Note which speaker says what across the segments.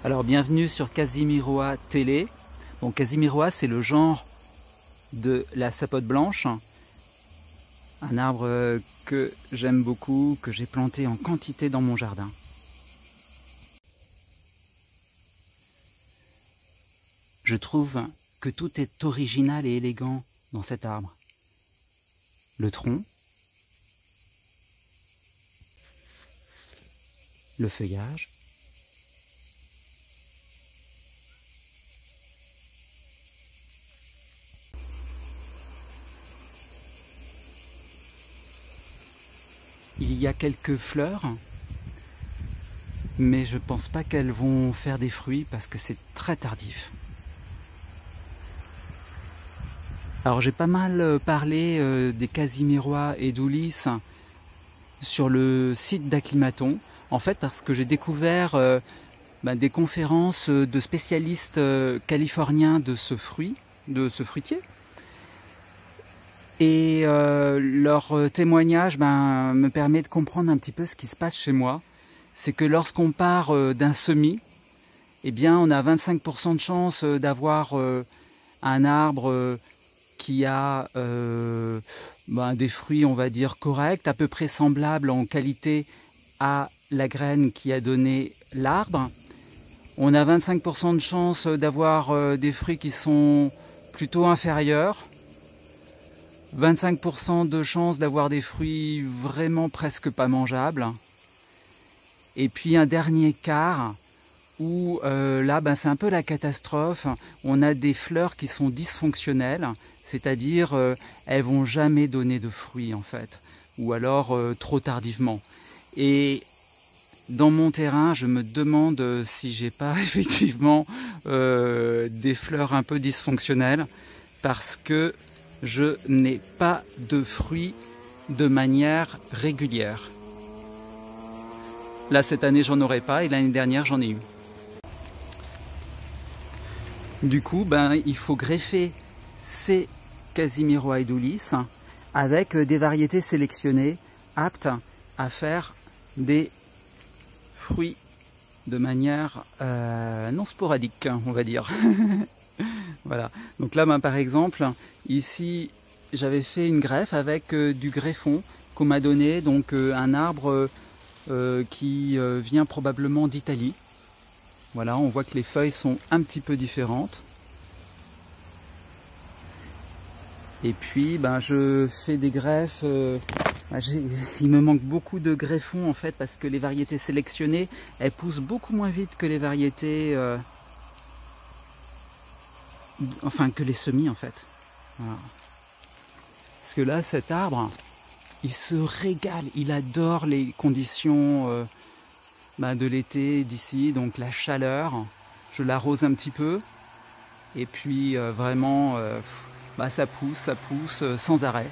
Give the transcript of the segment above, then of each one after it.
Speaker 1: Alors bienvenue sur Casimiroa Télé. Bon, Casimiroa, c'est le genre de la sapote blanche, un arbre que j'aime beaucoup, que j'ai planté en quantité dans mon jardin. Je trouve que tout est original et élégant dans cet arbre. Le tronc, le feuillage, il y a quelques fleurs, mais je pense pas qu'elles vont faire des fruits parce que c'est très tardif. Alors j'ai pas mal parlé des Casimiroa edulis sur le site d'Acclimaton, en fait parce que j'ai découvert des conférences de spécialistes californiens de ce fruit, de ce fruitier. Et leur témoignage me permet de comprendre un petit peu ce qui se passe chez moi. C'est que lorsqu'on part d'un semis, eh bien on a 25% de chance d'avoir un arbre qui a des fruits, on va dire, corrects, à peu près semblables en qualité à la graine qui a donné l'arbre. On a 25% de chance d'avoir des fruits qui sont plutôt inférieurs. 25% de chance d'avoir des fruits vraiment presque pas mangeables. Et puis un dernier quart où là c'est un peu la catastrophe. On a des fleurs qui sont dysfonctionnelles, c'est-à-dire elles vont jamais donner de fruits en fait, ou alors trop tardivement. Et dans mon terrain, je me demande si j'ai pas effectivement des fleurs un peu dysfonctionnelles, parce que je n'ai pas de fruits de manière régulière. Là, cette année, j'en aurais pas, et l'année dernière, j'en ai eu. Du coup, il faut greffer ces Casimiroa edulis avec des variétés sélectionnées aptes à faire des fruits de manière non sporadique, on va dire. Voilà, donc là par exemple, ici j'avais fait une greffe avec du greffon qu'on m'a donné, donc un arbre qui vient probablement d'Italie. Voilà, on voit que les feuilles sont un petit peu différentes. Et puis je fais des greffes, il me manque beaucoup de greffons en fait, parce que les variétés sélectionnées, elles poussent beaucoup moins vite que les variétés... que les semis en fait. Voilà. Parce que là, cet arbre, il se régale, il adore les conditions de l'été d'ici, donc la chaleur. Je l'arrose un petit peu, et puis vraiment, ça pousse sans arrêt.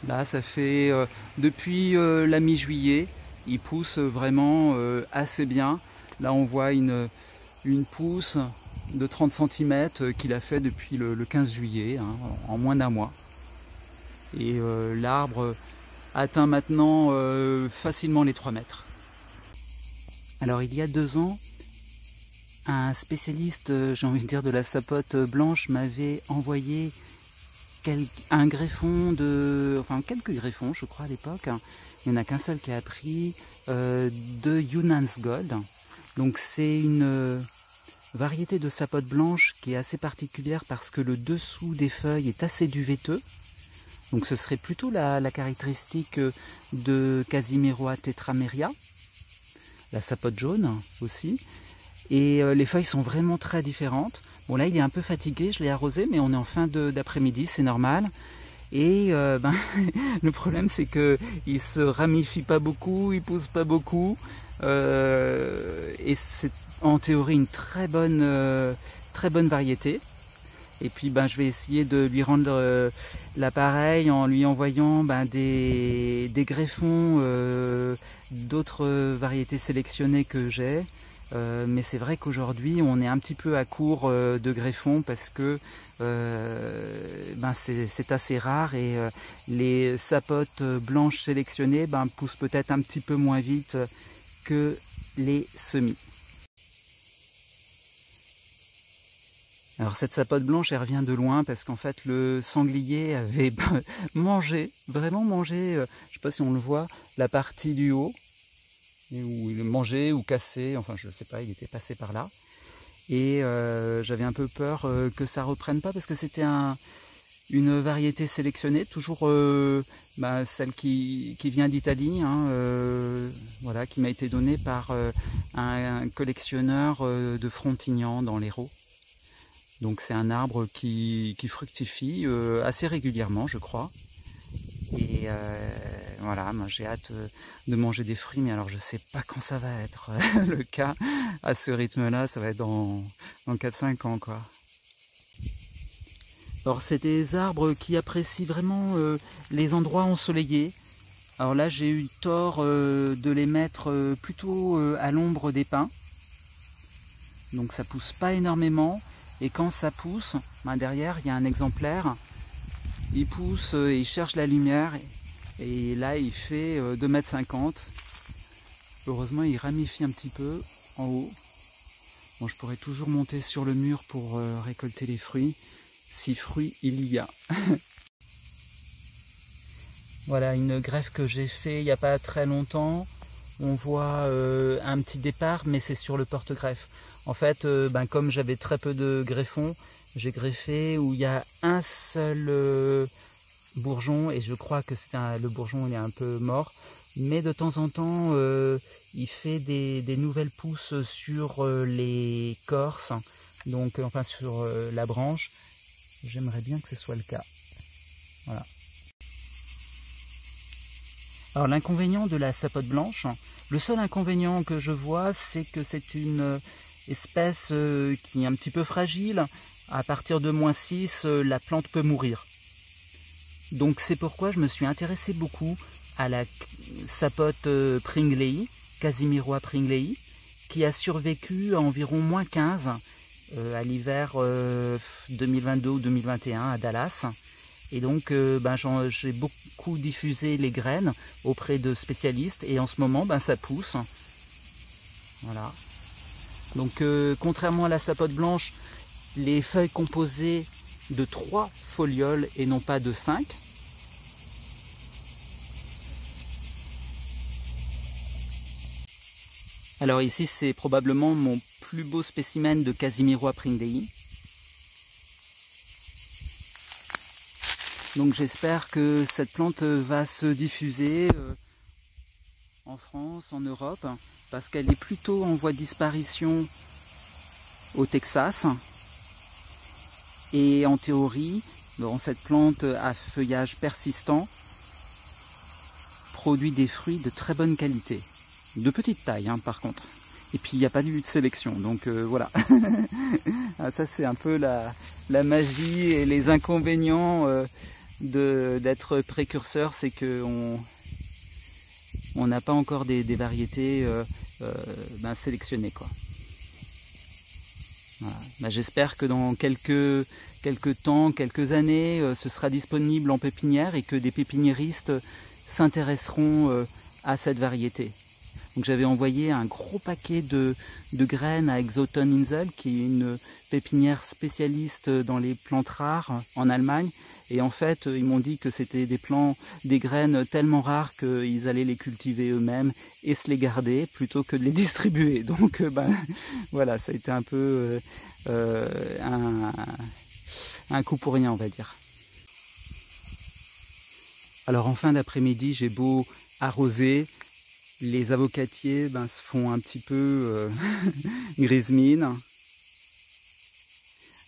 Speaker 1: Là, ça fait depuis la mi-juillet, il pousse vraiment assez bien. Là, on voit une pousse de 30 cm qu'il a fait depuis le 15 juillet, en moins d'un mois. Et l'arbre atteint maintenant facilement les 3 mètres. Alors il y a 2 ans, un spécialiste, j'ai envie de dire, de la sapote blanche m'avait envoyé un greffon quelques greffons je crois à l'époque. Il n'y en a qu'un seul qui a pris de Yunan's Gold. Donc c'est une variété de sapote blanche qui est assez particulière parce que le dessous des feuilles est assez duveteux. Donc ce serait plutôt la caractéristique de Casimiroa tetrameria, la sapote jaune aussi. Et les feuilles sont vraiment très différentes. Bon là il est un peu fatigué, je l'ai arrosé, mais on est en fin d'après-midi, c'est normal. Et le problème c'est qu'il se ramifie pas beaucoup, il pousse pas beaucoup. Et c'est en théorie une très bonne variété. Et puis je vais essayer de lui rendre l'appareil en lui envoyant des greffons d'autres variétés sélectionnées que j'ai. Mais c'est vrai qu'aujourd'hui on est un petit peu à court de greffons parce que c'est assez rare, et les sapotes blanches sélectionnées poussent peut-être un petit peu moins vite que les semis. Alors cette sapote blanche, elle revient de loin parce qu'en fait le sanglier avait mangé, vraiment mangé, je ne sais pas si on le voit, la partie du haut, où il mangeait ou cassé, enfin je ne sais pas, il était passé par là. Et j'avais un peu peur que ça reprenne pas parce que c'était une variété sélectionnée, toujours celle qui vient d'Italie, hein, voilà, qui m'a été donnée par un collectionneur de Frontignan dans l'Hérault. Donc c'est un arbre qui fructifie assez régulièrement, je crois. Et voilà, moi j'ai hâte de manger des fruits, mais alors je sais pas quand ça va être le cas. À ce rythme-là, ça va être dans 4-5 ans, quoi. Alors c'est des arbres qui apprécient vraiment les endroits ensoleillés. Alors là j'ai eu tort de les mettre plutôt à l'ombre des pins. Donc ça pousse pas énormément. Et quand ça pousse, derrière il y a un exemplaire. Il pousse et il cherche la lumière. Et là il fait 2,50 m. Heureusement il ramifie un petit peu en haut. Bon, je pourrais toujours monter sur le mur pour récolter les fruits. Si fruits il y a. Voilà une greffe que j'ai fait il n'y a pas très longtemps. On voit un petit départ, mais c'est sur le porte-greffe. En fait, comme j'avais très peu de greffons, j'ai greffé où il y a un seul bourgeon, et je crois que le bourgeon il est un peu mort. Mais de temps en temps, il fait des nouvelles pousses sur les corses, donc enfin sur la branche. J'aimerais bien que ce soit le cas. Voilà. Alors l'inconvénient de la sapote blanche, le seul inconvénient que je vois, c'est que c'est une espèce qui est un petit peu fragile. À partir de -6, la plante peut mourir. Donc c'est pourquoi je me suis intéressé beaucoup à la sapote Pringlei, Casimiroa Pringlei, qui a survécu à environ -15 à l'hiver 2022 ou 2021 à Dallas. Et donc j'ai beaucoup diffusé les graines auprès de spécialistes et en ce moment ça pousse. Voilà. Donc contrairement à la sapote blanche, les feuilles composées de 3 folioles et non pas de 5. Alors ici c'est probablement mon plus beau spécimen de Casimiroa Pringlei. Donc j'espère que cette plante va se diffuser en France, en Europe, parce qu'elle est plutôt en voie de disparition au Texas. Et en théorie, cette plante à feuillage persistant produit des fruits de très bonne qualité. De petite taille par contre. Et puis il n'y a pas eu de sélection, donc voilà. Ça c'est un peu la magie et les inconvénients d'être précurseur, c'est qu'on n'a pas encore des variétés sélectionnées, quoi. Voilà. J'espère que dans quelques temps, quelques années, ce sera disponible en pépinière et que des pépiniéristes s'intéresseront à cette variété. Donc j'avais envoyé un gros paquet de graines à Exoton Insel, qui est une pépinière spécialiste dans les plantes rares en Allemagne. Et en fait, ils m'ont dit que c'était des graines tellement rares qu'ils allaient les cultiver eux-mêmes et se les garder plutôt que de les distribuer. Donc voilà, ça a été un peu un coup pour rien, on va dire. Alors en fin d'après-midi, j'ai beau arroser, les avocatiers se font un petit peu grise mine.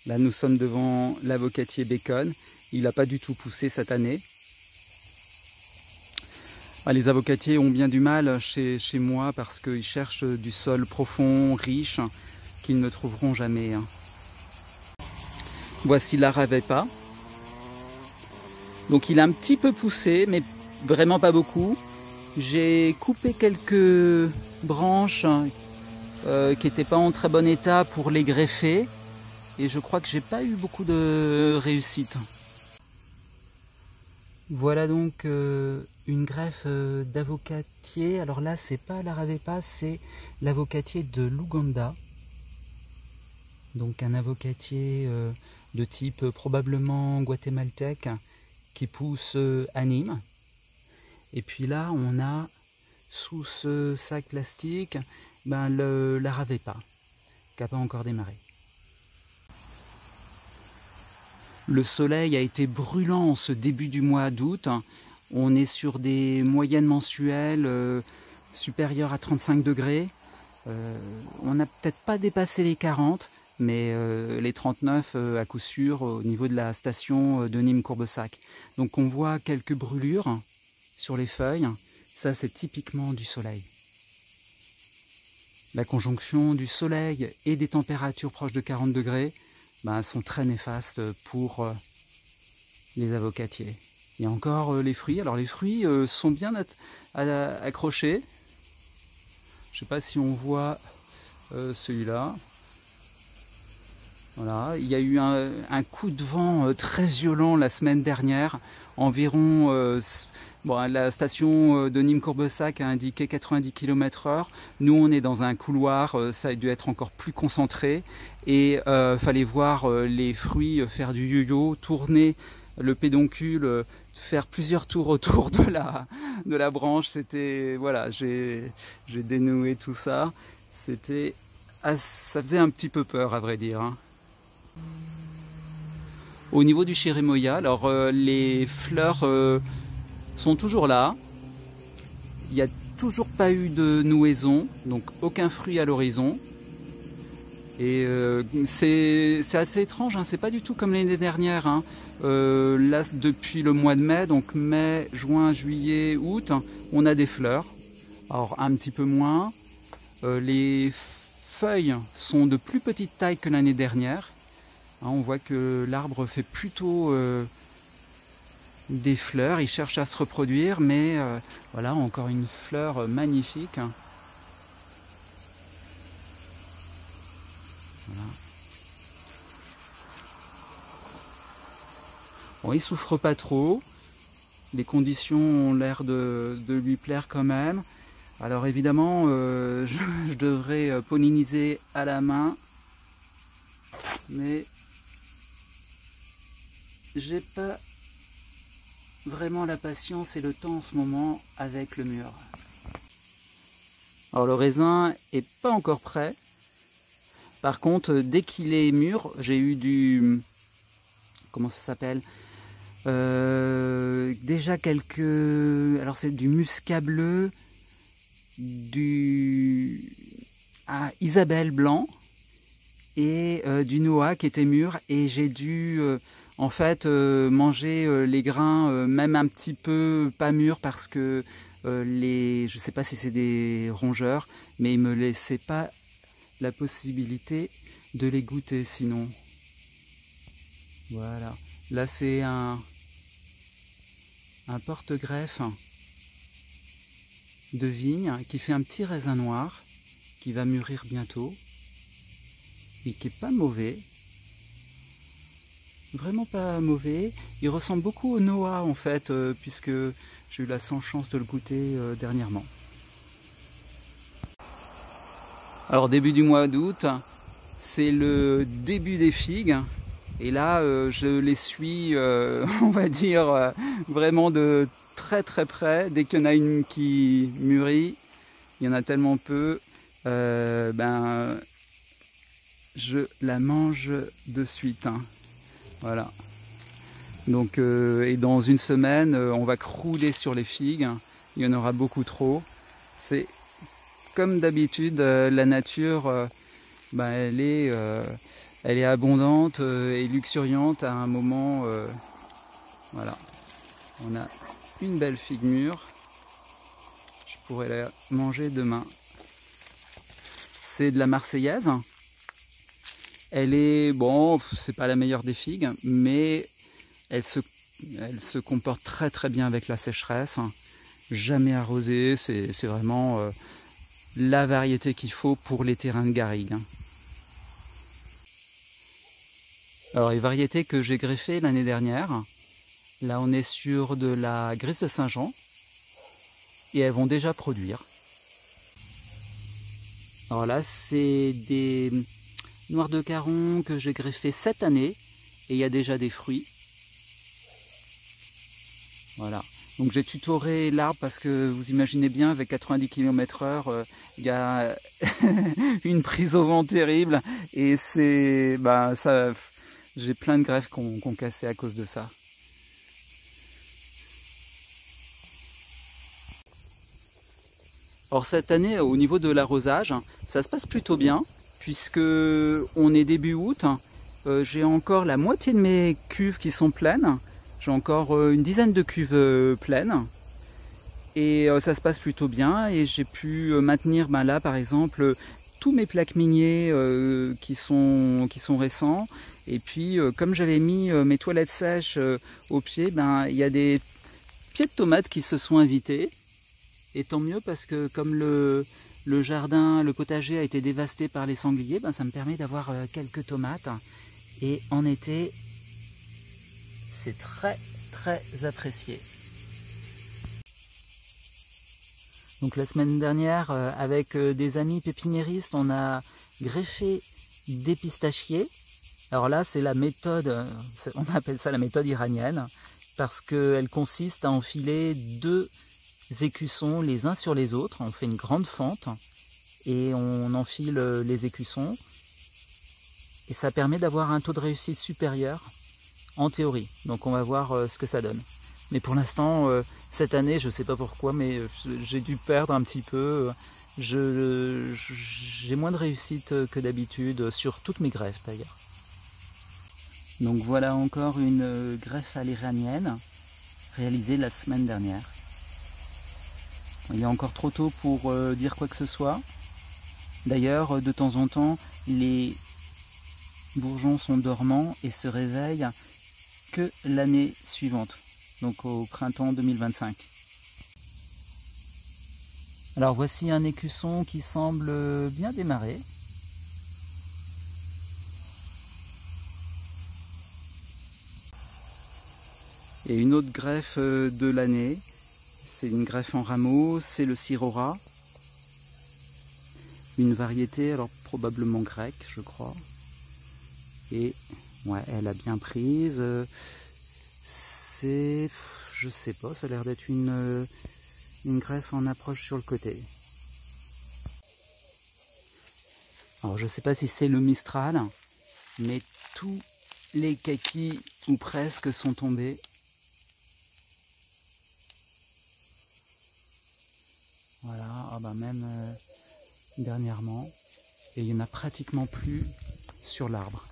Speaker 1: Là nous sommes devant l'avocatier Bacon. Il n'a pas du tout poussé cette année. Les avocatiers ont bien du mal chez moi parce qu'ils cherchent du sol profond, riche, qu'ils ne trouveront jamais. Voici l'Aravepa. Donc il a un petit peu poussé, mais vraiment pas beaucoup. J'ai coupé quelques branches qui n'étaient pas en très bon état pour les greffer. Et je crois que j'ai pas eu beaucoup de réussite. Voilà donc une greffe d'avocatier. Alors là, c'est pas l'Aravepa, c'est l'avocatier de l'Ouganda. Donc un avocatier de type probablement guatémaltèque qui pousse à Nîmes. Et puis là, on a sous ce sac plastique la Ravepa, qui n'a pas encore démarré. Le soleil a été brûlant en ce début du mois d'août. On est sur des moyennes mensuelles supérieures à 35 degrés. On n'a peut-être pas dépassé les 40, mais les 39 à coup sûr au niveau de la station de Nîmes-Courbesac. Donc on voit quelques brûlures sur les feuilles. Ça, c'est typiquement du soleil. La conjonction du soleil et des températures proches de 40 degrés sont très néfastes pour les avocatiers. Il y a encore les fruits. Alors les fruits sont bien accrochés. Je ne sais pas si on voit celui-là. Voilà. Il y a eu un coup de vent très violent la semaine dernière. Environ, la station de Nîmes-Courbesac a indiqué 90 km/h. Nous, on est dans un couloir, ça a dû être encore plus concentré. Et fallait voir les fruits faire du yo-yo, tourner le pédoncule, faire plusieurs tours autour de la branche. C'était, voilà, j'ai dénoué tout ça. Ça faisait un petit peu peur, à vrai dire, hein. Au niveau du chérimoya, alors les fleurs sont toujours là. Il n'y a toujours pas eu de nouaison, donc aucun fruit à l'horizon. Et c'est assez étrange, hein, c'est pas du tout comme l'année dernière, hein. Là, depuis le mois de mai, donc mai, juin, juillet, août, on a des fleurs. Alors un petit peu moins. Les feuilles sont de plus petite taille que l'année dernière. Hein, on voit que l'arbre fait plutôt des fleurs, il cherche à se reproduire, mais voilà, encore une fleur magnifique. Voilà. Bon, il souffre pas trop, les conditions ont l'air de lui plaire quand même. Alors évidemment, je devrais polliniser à la main, mais j'ai pas vraiment la patience et le temps en ce moment avec le mûr. Alors le raisin est pas encore prêt. Par contre, dès qu'il est mûr, j'ai eu du... Comment ça s'appelle? Déjà quelques... Alors c'est du muscat bleu, du... Isabelle blanc et du noah qui était mûr. Et j'ai dû en fait manger les grains même un petit peu pas mûrs parce que je sais pas si c'est des rongeurs, mais ils me laissaient pas la possibilité de les goûter sinon. Voilà, là c'est un porte-greffe de vigne qui fait un petit raisin noir qui va mûrir bientôt et qui est pas mauvais, vraiment pas mauvais. Il ressemble beaucoup au noah en fait, puisque j'ai eu la chance de le goûter dernièrement. Alors début du mois d'août, c'est le début des figues. Et là, je les suis, on va dire, vraiment de très très près. Dès qu'il y en a une qui mûrit, il y en a tellement peu, je la mange de suite, hein. Voilà. Donc, et dans une semaine, on va crouler sur les figues. Il y en aura beaucoup trop. C'est comme d'habitude, la nature, elle est abondante et luxuriante à un moment. Voilà, on a une belle figue mûre. Je pourrais la manger demain. C'est de la Marseillaise. Elle est, bon, c'est pas la meilleure des figues, mais elle se comporte très très bien avec la sécheresse. Jamais arrosée, c'est vraiment la variété qu'il faut pour les terrains de garrigue. Alors les variétés que j'ai greffées l'année dernière, là on est sur de la Grise de Saint-Jean et elles vont déjà produire. Alors là c'est des noir de Caron que j'ai greffé cette année et il y a déjà des fruits. Voilà. Donc j'ai tutoré l'arbre parce que vous imaginez bien, avec 90 km/h, il y a une prise au vent terrible et c'est, bah, ça, j'ai plein de greffes qu'on cassé à cause de ça. Or cette année, au niveau de l'arrosage, ça se passe plutôt bien puisque on est début août. J'ai encore la moitié de mes cuves qui sont pleines. J'ai encore une dizaine de cuves pleines et ça se passe plutôt bien et j'ai pu maintenir là par exemple tous mes plaques miniers qui sont récents et puis comme j'avais mis mes toilettes sèches au pied, il y a des pieds de tomates qui se sont invités et tant mieux parce que comme le jardin, le potager a été dévasté par les sangliers, ça me permet d'avoir quelques tomates et en été c'est très très apprécié. Donc la semaine dernière, avec des amis pépiniéristes, on a greffé des pistachiers. Alors là, c'est la méthode, on appelle ça la méthode iranienne, parce qu'elle consiste à enfiler 2 écussons les uns sur les autres. On fait une grande fente et on enfile les écussons. Et ça permet d'avoir un taux de réussite supérieur en théorie, donc on va voir ce que ça donne. Mais pour l'instant, cette année, je ne sais pas pourquoi, mais j'ai dû perdre un petit peu. J'ai moins de réussite que d'habitude sur toutes mes greffes d'ailleurs. Donc voilà encore une greffe à l'iranienne réalisée la semaine dernière. Il est encore trop tôt pour dire quoi que ce soit. D'ailleurs, de temps en temps, les bourgeons sont dormants et se réveillent que l'année suivante, donc au printemps 2025. Alors voici un écusson qui semble bien démarrer. Et une autre greffe de l'année, c'est une greffe en rameaux, c'est le Sirora. Une variété, alors probablement grecque, je crois. Et ouais, elle a bien prise. C'est, je sais pas, ça a l'air d'être une greffe en approche sur le côté. Alors je sais pas si c'est le Mistral, mais tous les kakis, ou presque, sont tombés. Voilà, même dernièrement. Et il n'y en a pratiquement plus sur l'arbre.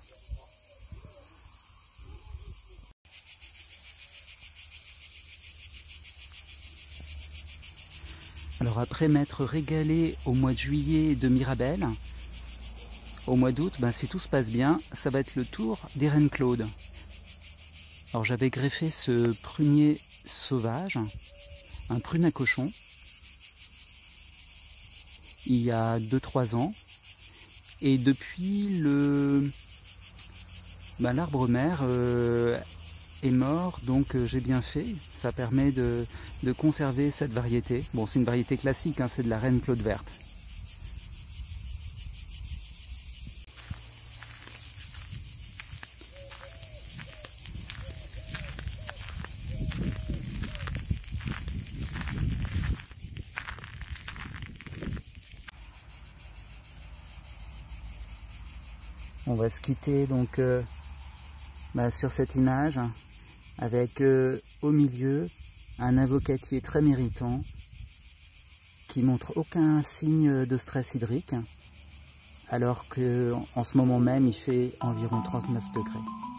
Speaker 1: Alors après m'être régalé au mois de juillet de Mirabelle, au mois d'août, si tout se passe bien, ça va être le tour des Reines Claudes. Alors j'avais greffé ce prunier sauvage, un prune à cochon, il y a 2-3 ans. Et depuis l'arbre mère est mort, donc j'ai bien fait. Ça permet de conserver cette variété. Bon, c'est une variété classique, hein, c'est de la Reine Claude verte. On va se quitter donc sur cette image avec au milieu un avocatier très méritant qui montre aucun signe de stress hydrique alors qu'en ce moment même il fait environ 39 degrés.